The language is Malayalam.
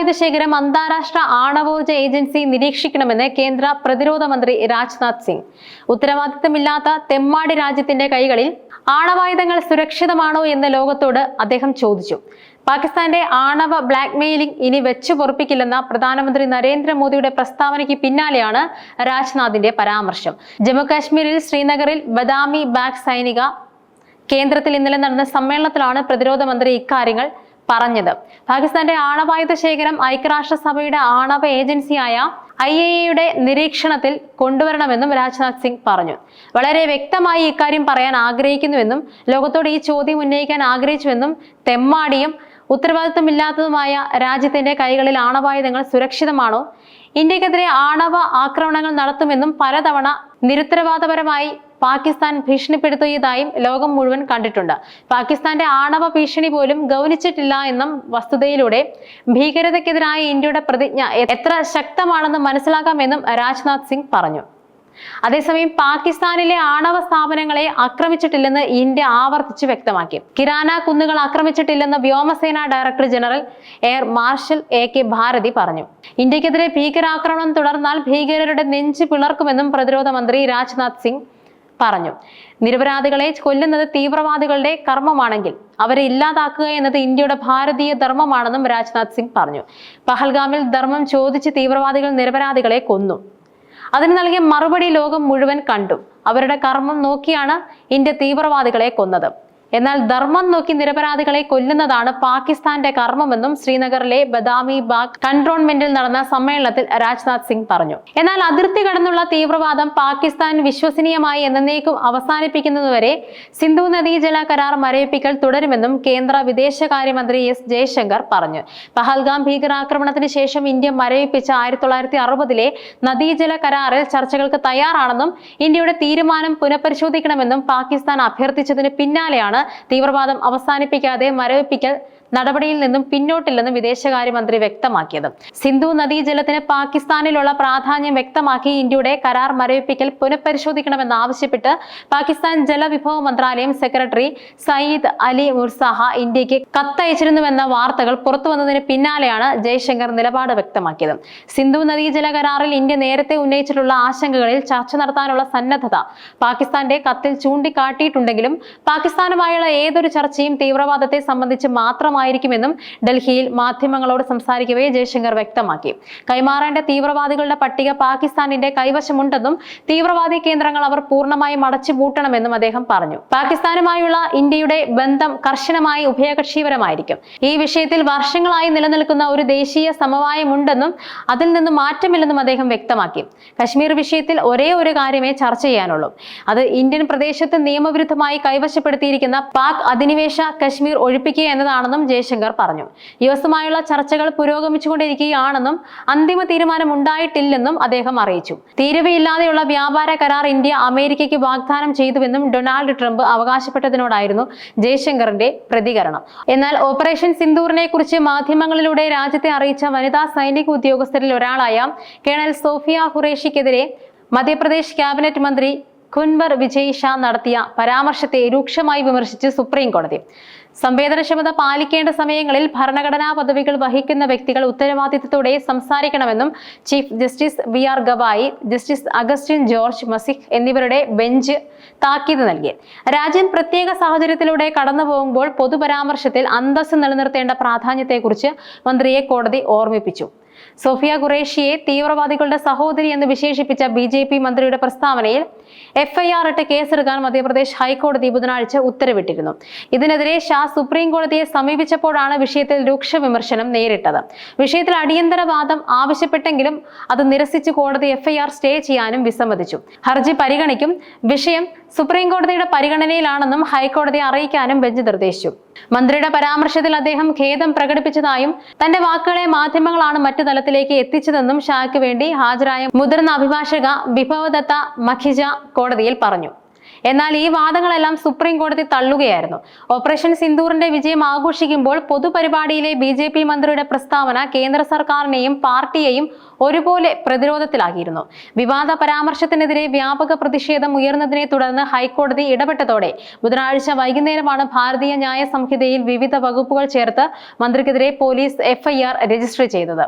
ആണവായുധ ശേഖരം അന്താരാഷ്ട്ര ആണവോർജ ഏജൻസി നിരീക്ഷിക്കണമെന്ന് കേന്ദ്ര പ്രതിരോധ മന്ത്രി രാജ്നാഥ് സിംഗ്. ഉത്തരവാദിത്തമില്ലാത്ത തെമ്മാടി രാജ്യത്തിന്റെ കൈകളിൽ ആണവായുധങ്ങൾ സുരക്ഷിതമാണോ എന്ന് ലോകത്തോട് അദ്ദേഹം ചോദിച്ചു. പാകിസ്ഥാന്റെ ആണവ ബ്ലാക്ക്മെയിലിംഗ് ഇനി വെച്ചു പൊറുപ്പിക്കില്ലെന്ന പ്രധാനമന്ത്രി നരേന്ദ്രമോദിയുടെ പ്രസ്താവനയ്ക്ക് പിന്നാലെയാണ് രാജ്നാഥിന്റെ പരാമർശം. ജമ്മുകാശ്മീരിൽ ശ്രീനഗറിൽ ബദാമി ബാഗ് സൈനിക കേന്ദ്രത്തിൽ ഇന്നലെ നടന്ന സമ്മേളനത്തിലാണ് പ്രതിരോധ മന്ത്രി ഇക്കാര്യങ്ങൾ പറഞ്ഞത്. പാകിസ്ഥാന്റെ ആണവായുധ ശേഖരം ഐക്യരാഷ്ട്രസഭയുടെ ആണവ ഏജൻസിയായ IAEA നിരീക്ഷണത്തിൽ കൊണ്ടുവരണമെന്നും രാജ്നാഥ് സിംഗ് പറഞ്ഞു. വളരെ വ്യക്തമായി ഇക്കാര്യം പറയാൻ ആഗ്രഹിക്കുന്നുവെന്നും ലോകത്തോട് ഈ ചോദ്യം ഉന്നയിക്കാൻ ആഗ്രഹിച്ചുവെന്നും തെമ്മാടിയും ഉത്തരവാദിത്തമില്ലാത്തതുമായ രാജ്യത്തിന്റെ കൈകളിൽ ആണവായുധങ്ങൾ സുരക്ഷിതമാണോ, ഇന്ത്യക്കെതിരെ ആണവ ആക്രമണങ്ങൾ നടത്തുമെന്നും പലതവണ നിരുത്തരവാദപരമായി പാകിസ്ഥാൻ ഭീഷണിപ്പെടുത്തിയതായും ലോകം മുഴുവൻ കണ്ടിട്ടുണ്ട്. പാകിസ്ഥാന്റെ ആണവ ഭീഷണി പോലും ഗൗനിച്ചിട്ടില്ല എന്ന വസ്തുതയിലൂടെ ഭീകരതയ്ക്കെതിരായ ഇന്ത്യയുടെ പ്രതിജ്ഞ എത്ര ശക്തമാണെന്ന് മനസ്സിലാക്കാമെന്നും രാജ്നാഥ് സിംഗ് പറഞ്ഞു. അതേസമയം പാകിസ്ഥാനിലെ ആണവ സ്ഥാപനങ്ങളെ ആക്രമിച്ചിട്ടില്ലെന്ന് ഇന്ത്യ ആവർത്തിച്ച് വ്യക്തമാക്കി. കിരാന കുന്നുകൾ ആക്രമിച്ചിട്ടില്ലെന്ന് വ്യോമസേന director general air marshal AK Bharti പറഞ്ഞു. ഇന്ത്യക്കെതിരെ ഭീകരാക്രമണം തുടർന്നാൽ ഭീകരരുടെ നെഞ്ച് പിളർക്കുമെന്നും പ്രതിരോധ മന്ത്രി രാജ്നാഥ് സിംഗ് പറഞ്ഞു. നിരപരാധികളെ കൊല്ലുന്നത് തീവ്രവാദികളുടെ കർമ്മമാണെങ്കിൽ അവരെ ഇല്ലാതാക്കുക എന്നത് ഇന്ത്യയുടെ ഭാരതീയ ധർമ്മമാണെന്നും രാജ്നാഥ് സിംഗ് പറഞ്ഞു. പഹൽഗാമിൽ ധർമ്മം ചോദിച്ച് തീവ്രവാദികൾ നിരപരാധികളെ കൊന്നു. അതിന് നൽകിയ മറുപടി ലോകം മുഴുവൻ കണ്ടു. അവരുടെ കർമ്മം നോക്കിയാണ് ഇന്ത്യ തീവ്രവാദികളെ കൊന്നത്. എന്നാൽ ധർമ്മം നോക്കി നിരപരാധികളെ കൊല്ലുന്നതാണ് പാകിസ്ഥാന്റെ കർമ്മമെന്നും ശ്രീനഗറിലെ ബദാമി ബാഗ് കൺട്രോൺമെന്റിൽ നടന്ന സമ്മേളനത്തിൽ രാജ്നാഥ് സിംഗ് പറഞ്ഞു. എന്നാൽ അതിർത്തി കടന്നുള്ള തീവ്രവാദം പാകിസ്ഥാൻ വിശ്വസനീയമായി എന്നേക്കും അവസാനിപ്പിക്കുന്നതുവരെ സിന്ധു നദീജല കരാർ മരവിപ്പിക്കൽ തുടരുമെന്നും കേന്ദ്ര വിദേശകാര്യമന്ത്രി S ജയശങ്കർ പറഞ്ഞു. പഹൽഗാം ഭീകരാക്രമണത്തിന് ശേഷം ഇന്ത്യ മരവിപ്പിച്ച 1960-ലെ നദീജല കരാറിൽ ചർച്ചകൾക്ക് തയ്യാറാണെന്നും ഇന്ത്യയുടെ തീരുമാനം പുനഃപരിശോധിക്കണമെന്നും പാകിസ്ഥാൻ അഭ്യർത്ഥിച്ചതിന് പിന്നാലെയാണ് തീവ്രവാദം അവസാനിപ്പിക്കാതെ മരവിപ്പിക്കൽ നടപടിയിൽ നിന്നും പിന്നോട്ടില്ലെന്നും വിദേശകാര്യമന്ത്രി വ്യക്തമാക്കിയത്. സിന്ധു നദീജലത്തിന് പാകിസ്ഥാനിലുള്ള പ്രാധാന്യം വ്യക്തമാക്കി ഇന്ത്യയുടെ കരാർ മരവിപ്പിക്കൽ പുനഃപരിശോധിക്കണമെന്നാവശ്യപ്പെട്ട് പാകിസ്ഥാൻ ജലവിഭവ മന്ത്രാലയം സെക്രട്ടറി സയ്യിദ് അലി മുർസാഹ ഇന്ത്യക്ക് കത്തയച്ചിരുന്നുവെന്ന വാർത്തകൾ പുറത്തുവന്നതിന് പിന്നാലെയാണ് ജയശങ്കർ നിലപാട് വ്യക്തമാക്കിയത്. സിന്ധു നദീജല കരാറിൽ ഇന്ത്യ നേരത്തെ ഉന്നയിച്ചിട്ടുള്ള ആശങ്കകളിൽ ചർച്ച നടത്താനുള്ള സന്നദ്ധത പാകിസ്ഥാന്റെ കത്തിൽ ചൂണ്ടിക്കാട്ടിയിട്ടുണ്ടെങ്കിലും പാകിസ്ഥാനുമായുള്ള ഏതൊരു ചർച്ചയും തീവ്രവാദത്തെ സംബന്ധിച്ച് മാത്രമായിരിക്കുമെന്നും ഡൽഹിയിൽ മാധ്യമങ്ങളോട് സംസാരിക്കവേ ജയശങ്കർ വ്യക്തമാക്കി. കൈമാറേണ്ട തീവ്രവാദികളുടെ പട്ടിക പാകിസ്ഥാനിന്റെ കൈവശമുണ്ടെന്നും തീവ്രവാദി കേന്ദ്രങ്ങൾ അവർ പൂർണ്ണമായും അടച്ചുപൂട്ടണമെന്നും അദ്ദേഹം പറഞ്ഞു. പാകിസ്ഥാനുമായുള്ള ഇന്ത്യയുടെ ബന്ധം കർശനമായി ഉഭയകക്ഷിപരമായിരിക്കും. ഈ വിഷയത്തിൽ വർഷങ്ങളായി നിലനിൽക്കുന്ന ഒരു ദേശീയ സമവായമുണ്ടെന്നും അതിൽ നിന്നും മാറ്റമില്ലെന്നും അദ്ദേഹം വ്യക്തമാക്കി. കശ്മീർ വിഷയത്തിൽ ഒരേ ഒരു കാര്യമേ ചർച്ച ചെയ്യാനുള്ളൂ. അത് ഇന്ത്യൻ പ്രദേശത്ത് നിയമവിരുദ്ധമായി കൈവശപ്പെടുത്തിയിരിക്കുന്ന പാക് അധിനിവേശ കശ്മീർ ഒഴിപ്പിക്കുക എന്നതാണെന്നും ജയശങ്കർ പറഞ്ഞു. യുഎസുമായുള്ള ചർച്ചകൾ പുരോഗമിച്ചുകൊണ്ടിരിക്കുകയാണെന്നും അന്തിമ തീരുമാനം ഉണ്ടായിട്ടില്ലെന്നും അദ്ദേഹം അറിയിച്ചു. തീരുവയില്ലാതെയുള്ള വ്യാപാര കരാർ ഇന്ത്യ അമേരിക്കയ്ക്ക് വാഗ്ദാനം ചെയ്തുവെന്നും ഡൊണാൾഡ് ട്രംപ് അവകാശപ്പെട്ടതിനോടായിരുന്നു ജയശങ്കറിന്റെ പ്രതികരണം. എന്നാൽ ഓപ്പറേഷൻ സിന്ദൂറിനെ കുറിച്ച് മാധ്യമങ്ങളിലൂടെ രാജ്യത്തെ അറിയിച്ച വനിതാ സൈനിക ഉദ്യോഗസ്ഥരിൽ ഒരാളായ കേണൽ സോഫിയ ഖുറേഷിക്കെതിരെ മധ്യപ്രദേശ് ക്യാബിനറ്റ് മന്ത്രി കുൻവർ വിജയ് ഷാ നടത്തിയ പരാമർശത്തെ രൂക്ഷമായി വിമർശിച്ച് സുപ്രീം കോടതി. സംവേദനക്ഷമത പാലിക്കേണ്ട സമയങ്ങളിൽ ഭരണഘടനാ പദവികൾ വഹിക്കുന്ന വ്യക്തികൾ ഉത്തരവാദിത്തത്തോടെ സംസാരിക്കണമെന്നും chief justice BR Gavai, justice Augustine George Masih എന്നിവരുടെ ബെഞ്ച് താക്കീത് നൽകി. രാജ്യം പ്രത്യേക സാഹചര്യത്തിലൂടെ കടന്നു പോകുമ്പോൾ പൊതുപരാമർശത്തിൽ അന്തസ്സ് നിലനിർത്തേണ്ട പ്രാധാന്യത്തെക്കുറിച്ച് മന്ത്രിയെ കോടതി ഓർമ്മിപ്പിച്ചു. സോഫിയ ഖുറേഷിയെ തീവ്രവാദികളുടെ സഹോദരി എന്ന് വിശേഷിപ്പിച്ച BJP മന്ത്രിയുടെ പ്രസ്താവനയിൽ FIR ഇട്ട് കേസെടുക്കാൻ മധ്യപ്രദേശ് ഹൈക്കോടതി ബുധനാഴ്ച ഉത്തരവിട്ടിരുന്നു. ഇതിനെതിരെ ഷാ സുപ്രീം കോടതിയെ സമീപിച്ചപ്പോഴാണ് വിഷയത്തിൽ രൂക്ഷ വിമർശനം നേരിട്ടത്. വിഷയത്തിൽ അടിയന്തര വാദം ആവശ്യപ്പെട്ടെങ്കിലും അത് നിരസിച്ച് കോടതി FIR സ്റ്റേ ചെയ്യാനും വിസമ്മതിച്ചു. ഹർജി പരിഗണിക്കും. വിഷയം സുപ്രീം കോടതിയുടെ പരിഗണനയിലാണെന്നും ഹൈക്കോടതിയെ അറിയിക്കാനും ബെഞ്ച് നിർദ്ദേശിച്ചു. മന്ത്രിയുടെ പരാമർശത്തിൽ അദ്ദേഹം ഖേദം പ്രകടിപ്പിച്ചതായും തന്റെ വാക്കുകളെ മാധ്യമങ്ങളാണ് മറ്റു തലത്തിലേക്ക് എത്തിച്ചതെന്നും ഷായ്ക്ക് വേണ്ടി ഹാജരായ മുതിർന്ന അഭിഭാഷക വിഭവദത്ത മഖിജ കോടതിയിൽ പറഞ്ഞു. എന്നാൽ ഈ വാദങ്ങളെല്ലാം സുപ്രീം കോടതി തള്ളുകയായിരുന്നു. ഓപ്പറേഷൻ സിന്ദൂറിന്റെ വിജയം ആഘോഷിക്കുമ്പോൾ പൊതുപരിപാടിയിലെ BJP മന്ത്രിയുടെ പ്രസ്താവന കേന്ദ്ര സർക്കാരിനെയും പാർട്ടിയെയും ഒരുപോലെ പ്രതിരോധത്തിലാക്കിയിരുന്നു. വിവാദ പരാമർശത്തിനെതിരെ വ്യാപക പ്രതിഷേധം ഉയർന്നതിനെ തുടർന്ന് ഹൈക്കോടതി ഇടപെട്ടതോടെ ബുധനാഴ്ച വൈകുന്നേരമാണ് ഭാരതീയ ന്യായ സംഹിതയിൽ വിവിധ വകുപ്പുകൾ ചേർത്ത് മന്ത്രിക്കെതിരെ പോലീസ് FIR രജിസ്റ്റർ ചെയ്തത്.